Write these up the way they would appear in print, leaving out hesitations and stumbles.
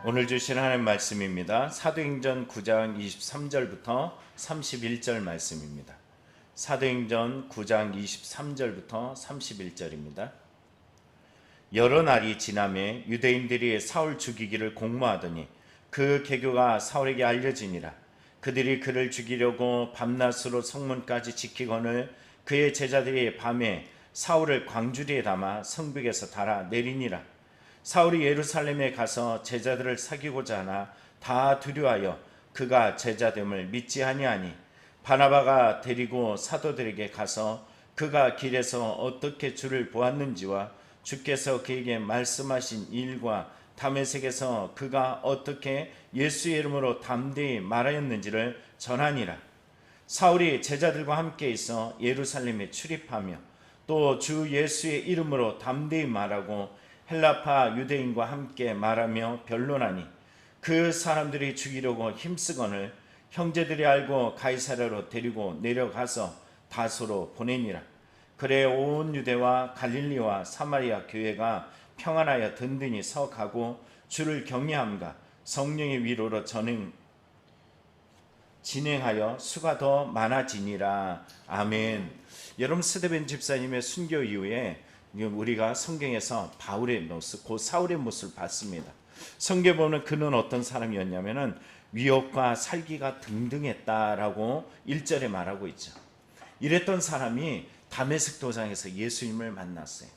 오늘 주신 하나님 말씀입니다. 사도행전 9장 23절부터 31절 말씀입니다. 사도행전 9장 23절부터 31절입니다. 여러 날이 지나매 유대인들이 사울 죽이기를 공모하더니 그 계교가 사울에게 알려지니라. 그들이 그를 죽이려고 밤낮으로 성문까지 지키거늘 그의 제자들이 밤에 사울을 광주리에 담아 성벽에서 달아 내리니라. 사울이 예루살렘에 가서 제자들을 사귀고자 하나 다 두려워하여 그가 제자됨을 믿지 아니하니 바나바가 데리고 사도들에게 가서 그가 길에서 어떻게 주를 보았는지와 주께서 그에게 말씀하신 일과 다메섹에서 그가 어떻게 예수의 이름으로 담대히 말하였는지를 전하니라. 사울이 제자들과 함께 있어 예루살렘에 출입하며 또 주 예수의 이름으로 담대히 말하고 헬라파 유대인과 함께 말하며 변론하니 그 사람들이 죽이려고 힘쓰거늘 형제들이 알고 가이사랴로 데리고 내려가서 다소로 보내니라. 그래 온 유대와 갈릴리와 사마리아 교회가 평안하여 든든히 서가고 주를 경외함과 성령의 위로로 진행하여 수가 더 많아지니라. 아멘. 여러분, 스데벤 집사님의 순교 이후에 우리가 성경에서 바울의 모습, 곧 사울의 모습을 봤습니다. 성경에 보면 그는 어떤 사람이었냐면은 위협과 살기가 등등했다라고 1절에 말하고 있죠. 이랬던 사람이 다메섹 도상에서 예수님을 만났어요.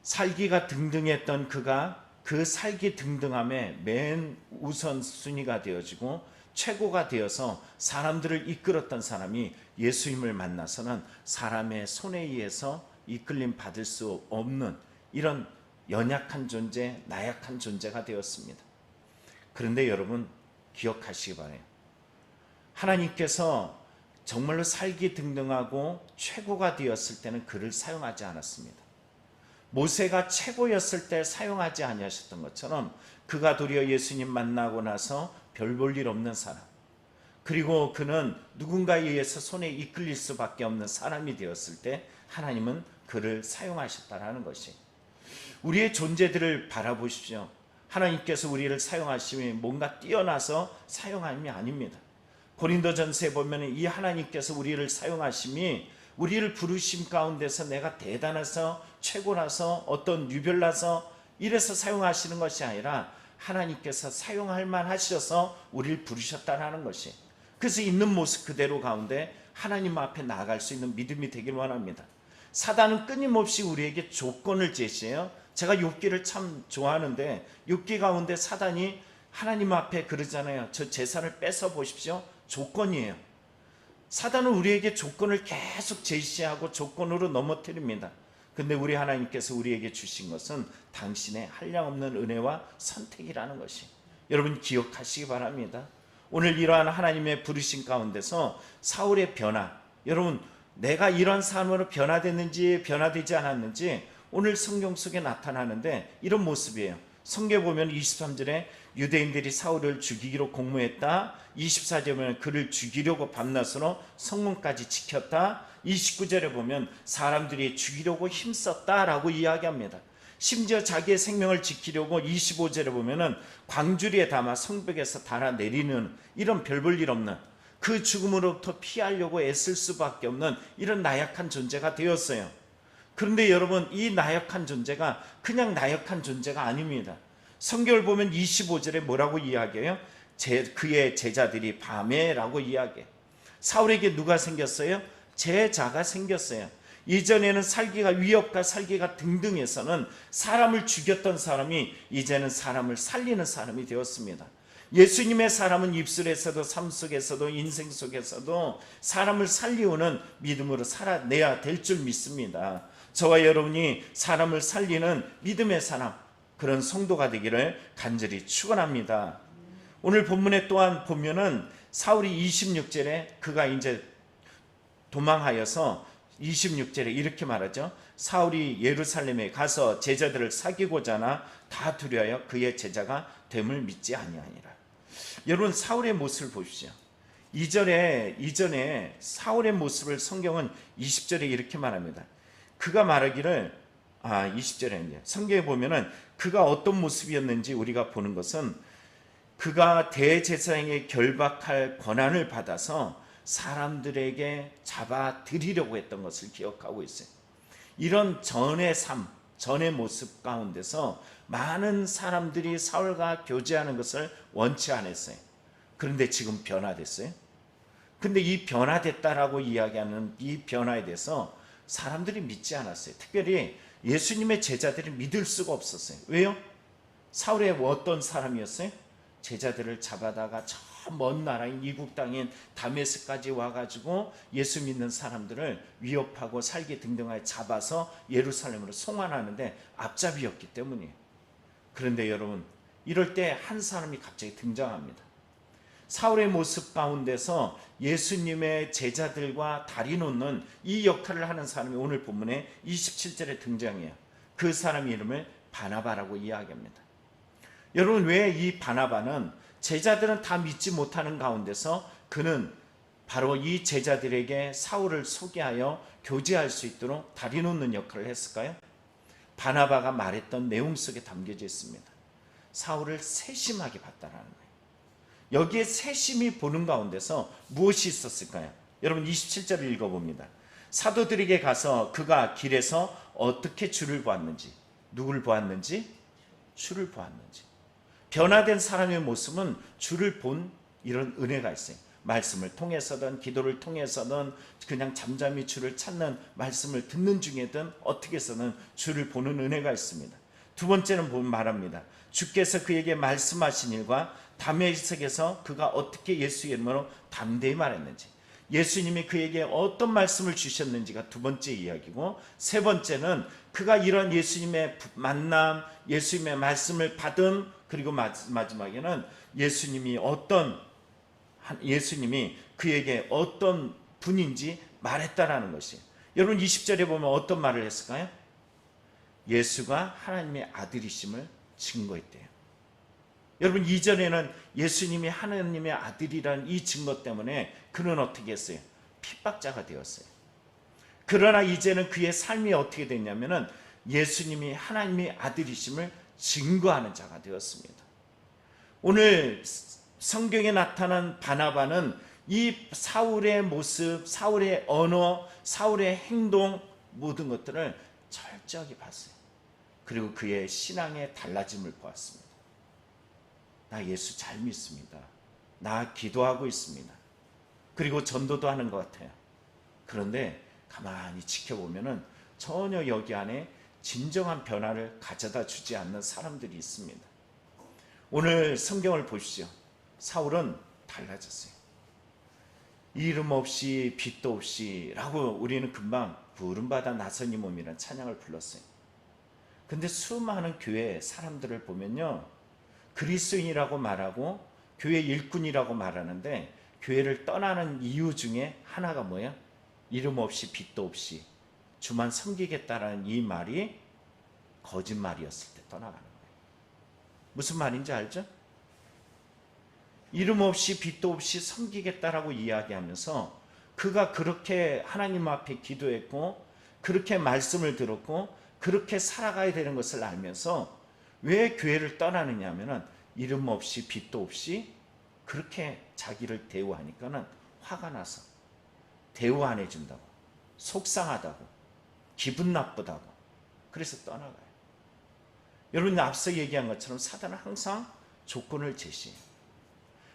살기가 등등했던 그가 그 살기 등등함에 맨 우선순위가 되어지고 최고가 되어서 사람들을 이끌었던 사람이 예수님을 만나서는 사람의 손에 의해서 이끌림 받을 수 없는 이런 연약한 존재, 나약한 존재가 되었습니다. 그런데 여러분 기억하시기 바라요. 하나님께서 정말로 살기 등등하고 최고가 되었을 때는 그를 사용하지 않았습니다. 모세가 최고였을 때 사용하지 아니하셨던 것처럼 그가 도리어 예수님 만나고 나서 별 볼 일 없는 사람, 그리고 그는 누군가에 의해서 손에 이끌릴 수밖에 없는 사람이 되었을 때 하나님은 그를 사용하셨다라는 것이, 우리의 존재들을 바라보십시오. 하나님께서 우리를 사용하시면 뭔가 뛰어나서 사용함이 아닙니다. 고린도전서에 보면 이 하나님께서 우리를 사용하심이 우리를 부르심 가운데서 내가 대단해서 최고라서 어떤 유별나서 이래서 사용하시는 것이 아니라 하나님께서 사용할 만하셔서 우리를 부르셨다는 것이, 그래서 있는 모습 그대로 가운데 하나님 앞에 나아갈 수 있는 믿음이 되길 원합니다. 사단은 끊임없이 우리에게 조건을 제시해요. 제가 욥기를 참 좋아하는데 욥기 가운데 사단이 하나님 앞에 그러잖아요. 저 재산을 뺏어 보십시오. 조건이에요. 사단은 우리에게 조건을 계속 제시하고 조건으로 넘어뜨립니다. 근데 우리 하나님께서 우리에게 주신 것은 당신의 한량없는 은혜와 선택이라는 것이, 여러분 기억하시기 바랍니다. 오늘 이러한 하나님의 부르심 가운데서 사울의 변화, 여러분 내가 이런 삶으로 변화됐는지 변화되지 않았는지 오늘 성경 속에 나타나는데 이런 모습이에요. 성경에 보면 23절에 유대인들이 사울을 죽이기로 공모했다. 24절에 보면 그를 죽이려고 밤낮으로 성문까지 지켰다. 29절에 보면 사람들이 죽이려고 힘썼다라고 이야기합니다. 심지어 자기의 생명을 지키려고 25절에 보면은 광주리에 담아 성벽에서 달아 내리는 이런 별 볼 일 없는, 그 죽음으로부터 피하려고 애쓸 수밖에 없는 이런 나약한 존재가 되었어요. 그런데 여러분, 이 나약한 존재가 그냥 나약한 존재가 아닙니다. 성경을 보면 25절에 뭐라고 이야기해요? 그의 제자들이 밤에라고 이야기해요. 사울에게 누가 생겼어요? 제자가 생겼어요. 이전에는 살기가 위협과 살기가 등등해서는 사람을 죽였던 사람이 이제는 사람을 살리는 사람이 되었습니다. 예수님의 사람은 입술에서도 삶 속에서도 인생 속에서도 사람을 살리우는 믿음으로 살아내야 될 줄 믿습니다. 저와 여러분이 사람을 살리는 믿음의 사람, 그런 성도가 되기를 간절히 축원합니다. 오늘 본문에 또한 보면은 사울이 26절에 그가 이제 도망하여서 26절에 이렇게 말하죠. 사울이 예루살렘에 가서 제자들을 사귀고자 하나 다 두려워하여 그의 제자가 됨을 믿지 아니하니라. 여러분, 사울의 모습을 보십시오. 이전에 사울의 모습을 성경은 20절에 이렇게 말합니다. 그가 말하기를 20절에 이제 성경에 보면은 그가 어떤 모습이었는지 우리가 보는 것은 그가 대제사장에게 결박할 권한을 받아서 사람들에게 잡아들이려고 했던 것을 기억하고 있어요. 이런 전의 삶, 전의 모습 가운데서 많은 사람들이 사울과 교제하는 것을 원치 않았어요. 그런데 지금 변화됐어요. 근데 이 변화됐다라고 이야기하는 이 변화에 대해서 사람들이 믿지 않았어요. 특별히 예수님의 제자들이 믿을 수가 없었어요. 왜요? 사울의 어떤 사람이었어요? 제자들을 잡아다가 저 먼 나라인 이국 땅인 다메섹까지 와가지고 예수 믿는 사람들을 위협하고 살게 등등하여 잡아서 예루살렘으로 송환하는데 앞잡이였기 때문이에요. 그런데 여러분, 이럴 때 한 사람이 갑자기 등장합니다. 사울의 모습 가운데서 예수님의 제자들과 다리 놓는 이 역할을 하는 사람이 오늘 본문에 27절에 등장해요. 그 사람 이름을 바나바라고 이야기합니다. 여러분, 왜 이 바나바는 제자들은 다 믿지 못하는 가운데서 그는 바로 이 제자들에게 사울을 소개하여 교제할 수 있도록 다리 놓는 역할을 했을까요? 바나바가 말했던 내용 속에 담겨져 있습니다. 사울을 세심하게 봤다라는 거예요. 여기에 세심히 보는 가운데서 무엇이 있었을까요? 여러분 27절을 읽어봅니다. 사도들에게 가서 그가 길에서 어떻게 주를 보았는지, 누굴 보았는지, 주를 보았는지. 변화된 사람의 모습은 주를 본 이런 은혜가 있어요. 말씀을 통해서든 기도를 통해서든 그냥 잠잠히 주를 찾는 말씀을 듣는 중에든 어떻게 해서는 주를 보는 은혜가 있습니다. 두 번째는 말합니다. 주께서 그에게 말씀하신 일과 다메섹에서 그가 어떻게 예수 이름으로 담대히 말했는지, 예수님이 그에게 어떤 말씀을 주셨는지가 두 번째 이야기고, 세 번째는 그가 이런 예수님의 만남, 예수님의 말씀을 받은, 그리고 마지막에는 예수님이 그에게 어떤 분인지 말했다라는 것이에요. 여러분 20절에 보면 어떤 말을 했을까요? 예수가 하나님의 아들이심을 증거했대요. 여러분 이전에는 예수님이 하나님의 아들이라는 이 증거 때문에 그는 어떻게 했어요? 핍박자가 되었어요. 그러나 이제는 그의 삶이 어떻게 됐냐면은 예수님이 하나님의 아들이심을 증거하는 자가 되었습니다. 오늘 성경에 나타난 바나바는 이 사울의 모습, 사울의 언어, 사울의 행동 모든 것들을 철저하게 봤어요. 그리고 그의 신앙의 달라짐을 보았습니다. 나 예수 잘 믿습니다. 나 기도하고 있습니다. 그리고 전도도 하는 것 같아요. 그런데 가만히 지켜보면은 전혀 여기 안에 진정한 변화를 가져다 주지 않는 사람들이 있습니다. 오늘 성경을 보십시오. 사울은 달라졌어요. 이름 없이 빛도 없이 라고 우리는 금방 부름받아 나선 이 몸이라는 찬양을 불렀어요. 근데 수많은 교회 사람들을 보면요, 그리스도인이라고 말하고 교회 일꾼이라고 말하는데 교회를 떠나는 이유 중에 하나가 뭐예요? 이름 없이 빛도 없이 주만 섬기겠다라는 이 말이 거짓말이었을 때 떠나가는 거예요. 무슨 말인지 알죠? 이름 없이 빛도 없이 섬기겠다라고 이야기하면서 그가 그렇게 하나님 앞에 기도했고 그렇게 말씀을 들었고 그렇게 살아가야 되는 것을 알면서 왜 교회를 떠나느냐 하면은 이름 없이 빛도 없이 그렇게 자기를 대우하니까는 화가 나서 대우 안 해준다고, 속상하다고, 기분 나쁘다고, 그래서 떠나가요. 여러분 앞서 얘기한 것처럼 사단은 항상 조건을 제시해요.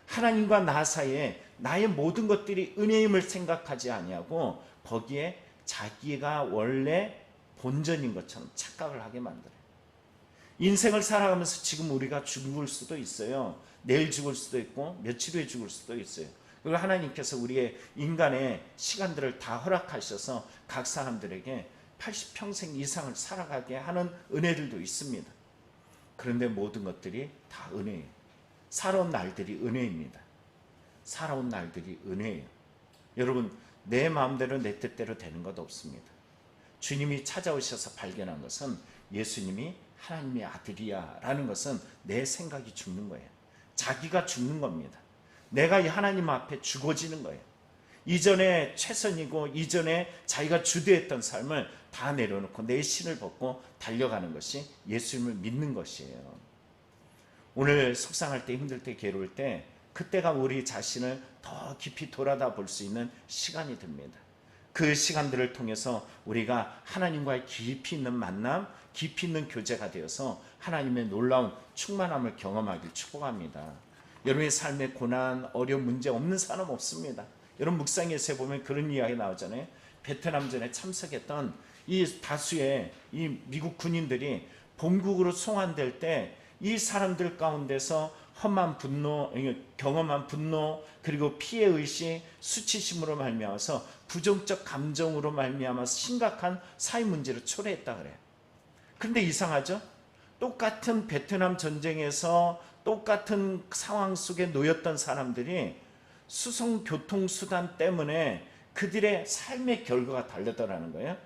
하나님과 나 사이에 나의 모든 것들이 은혜임을 생각하지 아니하고 거기에 자기가 원래 본전인 것처럼 착각을 하게 만들어요. 인생을 살아가면서 지금 우리가 죽을 수도 있어요. 내일 죽을 수도 있고 며칠 후에 죽을 수도 있어요. 그리고 하나님께서 우리의 인간의 시간들을 다 허락하셔서 각 사람들에게 80평생 이상을 살아가게 하는 은혜들도 있습니다. 그런데 모든 것들이 다 은혜예요. 살아온 날들이 은혜입니다. 살아온 날들이 은혜예요. 여러분, 내 마음대로 내 뜻대로 되는 것 없습니다. 주님이 찾아오셔서 발견한 것은 예수님이 하나님의 아들이야 라는 것은 내 생각이 죽는 거예요. 자기가 죽는 겁니다. 내가 이 하나님 앞에 죽어지는 거예요. 이전에 최선이고 이전에 자기가 주도했던 삶을 다 내려놓고 내 신을 벗고 달려가는 것이 예수님을 믿는 것이에요. 오늘 속상할 때, 힘들 때, 괴로울 때 그때가 우리 자신을 더 깊이 돌아다 볼 수 있는 시간이 됩니다. 그 시간들을 통해서 우리가 하나님과의 깊이 있는 만남, 깊이 있는 교제가 되어서 하나님의 놀라운 충만함을 경험하길 축복합니다. 여러분의 삶에 고난, 어려운 문제 없는 사람 없습니다. 여러분 묵상에서 보면 그런 이야기 나오잖아요. 베트남전에 참석했던 이 다수의 이 미국 군인들이 본국으로 송환될 때 이 사람들 가운데서 험한 분노, 경험한 분노, 그리고 피해의식, 수치심으로 말미암아서 부정적 감정으로 말미암아서 심각한 사회 문제를 초래했다 그래요. 그런데 이상하죠? 똑같은 베트남 전쟁에서 똑같은 상황 속에 놓였던 사람들이 수송교통수단 때문에 그들의 삶의 결과가 다르더라는 거예요.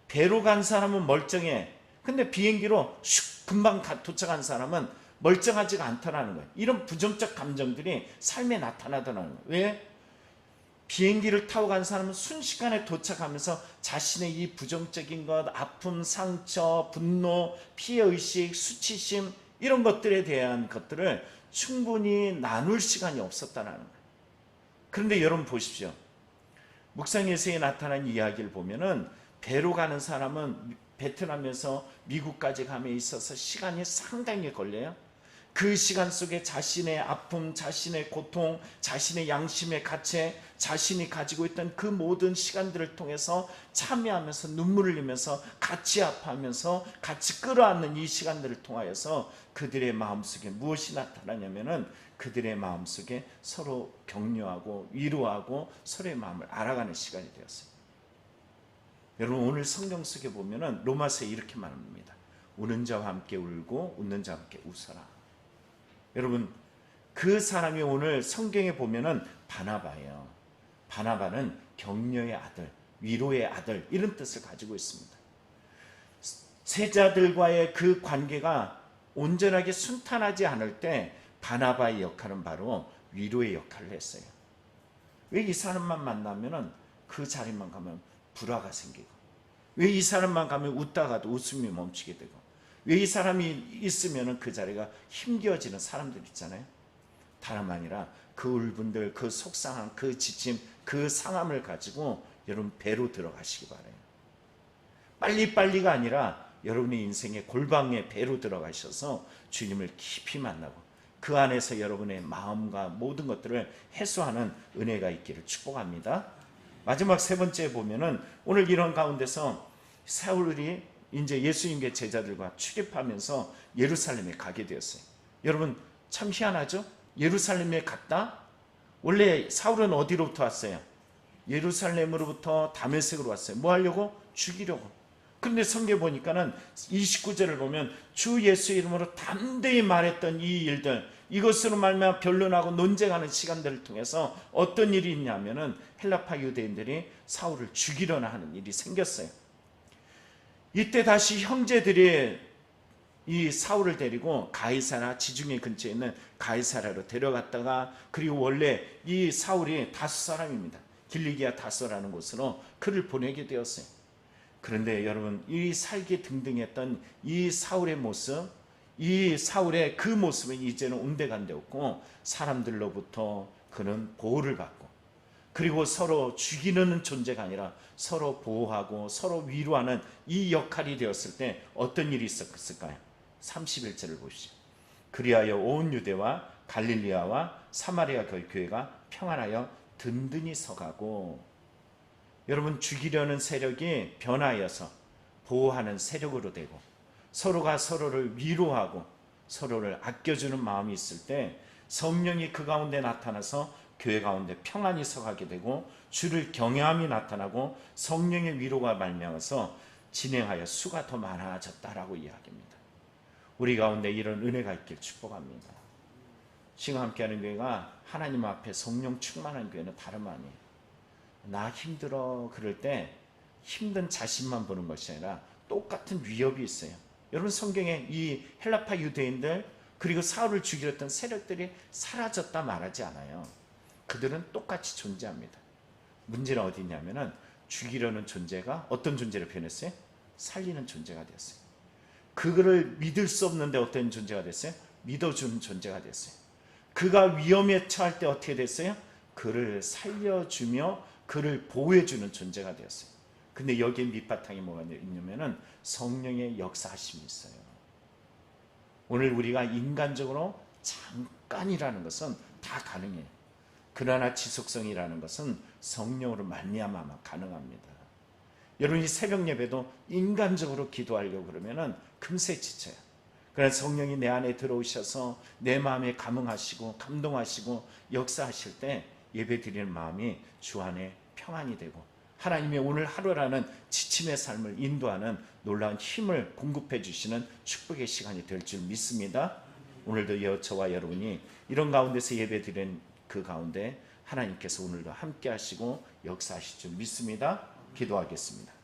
배로 간 사람은 멀쩡해. 근데 비행기로 슉 금방 도착한 사람은 멀쩡하지가 않다라는 거예요. 이런 부정적 감정들이 삶에 나타나더라는 거예요. 왜? 비행기를 타고 간 사람은 순식간에 도착하면서 자신의 이 부정적인 것, 아픔, 상처, 분노, 피해의식, 수치심 이런 것들에 대한 것들을 충분히 나눌 시간이 없었다는 거예요. 그런데 여러분 보십시오. 묵상에서에 나타난 이야기를 보면은 배로 가는 사람은 베트남에서 미국까지 감에 있어서 시간이 상당히 걸려요. 그 시간 속에 자신의 아픔, 자신의 고통, 자신의 양심의 가책, 자신이 가지고 있던 그 모든 시간들을 통해서 참여하면서 눈물을 흘리면서 같이 아파하면서 같이 끌어안는 이 시간들을 통하여서 그들의 마음속에 무엇이 나타나냐면은 그들의 마음속에 서로 격려하고 위로하고 서로의 마음을 알아가는 시간이 되었어요. 여러분 오늘 성경 속에 보면은 로마서에 이렇게 말합니다. 우는 자와 함께 울고 웃는 자와 함께 웃어라. 여러분 그 사람이 오늘 성경에 보면은 바나바예요. 바나바는 격려의 아들, 위로의 아들 이런 뜻을 가지고 있습니다. 세자들과의 그 관계가 온전하게 순탄하지 않을 때 바나바의 역할은 바로 위로의 역할을 했어요. 왜 이 사람만 만나면은 그 자리만 가면 불화가 생기고, 왜 이 사람만 가면 웃다가도 웃음이 멈추게 되고, 왜 이 사람이 있으면 그 자리가 힘겨워지는 사람들 있잖아요. 다름 아니라 그 울분들, 그 속상함, 그 지침, 그 상함을 가지고 여러분 배로 들어가시기 바라요. 빨리빨리가 아니라 여러분의 인생의 골방에 배로 들어가셔서 주님을 깊이 만나고 그 안에서 여러분의 마음과 모든 것들을 해소하는 은혜가 있기를 축복합니다. 마지막 세 번째 보면은 오늘 이런 가운데서 사울이 이제 예수님의 제자들과 출입하면서 예루살렘에 가게 되었어요. 여러분 참 희한하죠? 예루살렘에 갔다? 원래 사울은 어디로부터 왔어요? 예루살렘으로부터 다메섹으로 왔어요. 뭐 하려고? 죽이려고. 그런데 성경에 보니까는 29절을 보면 주 예수 이름으로 담대히 말했던 이 일들, 이것으로 말미암아 변론하고 논쟁하는 시간들을 통해서 어떤 일이 있냐면은 헬라파 유대인들이 사울을 죽이려나 하는 일이 생겼어요. 이때 다시 형제들이 이 사울을 데리고 가이사라, 지중해 근처에 있는 가이사라로 데려갔다가, 그리고 원래 이 사울이 다소 사람입니다. 길리기아 다소라는 곳으로 그를 보내게 되었어요. 그런데 여러분 이 살기 등등했던 이 사울의 모습, 이 사울의 그 모습은 이제는 온데간데 없고 사람들로부터 그는 보호를 받고, 그리고 서로 죽이는 존재가 아니라 서로 보호하고 서로 위로하는 이 역할이 되었을 때 어떤 일이 있었을까요? 31절을 보시죠. 그리하여 온 유대와 갈릴리아와 사마리아 교회가 평안하여 든든히 서가고, 여러분 죽이려는 세력이 변하여서 보호하는 세력으로 되고 서로가 서로를 위로하고 서로를 아껴주는 마음이 있을 때 성령이 그 가운데 나타나서 교회 가운데 평안히 서가게 되고 주를 경외함이 나타나고 성령의 위로가 말미암아서 진행하여 수가 더 많아졌다라고 이야기합니다. 우리 가운데 이런 은혜가 있길 축복합니다. 지금 함께하는 교회가 하나님 앞에 성령 충만한 교회는 다름 아니에요. 나 힘들어 그럴 때 힘든 자신만 보는 것이 아니라 똑같은 위협이 있어요. 여러분 성경에 이 헬라파 유대인들 그리고 사울을 죽이려 했던 세력들이 사라졌다 말하지 않아요. 그들은 똑같이 존재합니다. 문제는 어디 있냐면은 죽이려는 존재가 어떤 존재를 표현했어요? 살리는 존재가 되었어요. 그를 믿을 수 없는데 어떤 존재가 됐어요? 믿어주는 존재가 됐어요. 그가 위험에 처할 때 어떻게 됐어요? 그를 살려주며 그를 보호해주는 존재가 되었어요. 근데 여기에 밑바탕에 뭐가 있냐면은 성령의 역사하심이 있어요. 오늘 우리가 인간적으로 잠깐이라는 것은 다 가능해요. 그러나 지속성이라는 것은 성령으로 말미암아 가능합니다. 여러분, 이 새벽 예배도 인간적으로 기도하려고 그러면은 금세 지쳐요. 그러나 성령이 내 안에 들어오셔서 내 마음에 감흥하시고 감동하시고 역사하실 때 예배 드리는 마음이 주 안에 평안이 되고 하나님의 오늘 하루라는 지침의 삶을 인도하는 놀라운 힘을 공급해 주시는 축복의 시간이 될 줄 믿습니다. 오늘도 저와 여러분이 이런 가운데서 예배 드리는 그 가운데 하나님께서 오늘도 함께 하시고 역사하실 줄 믿습니다. 기도하겠습니다.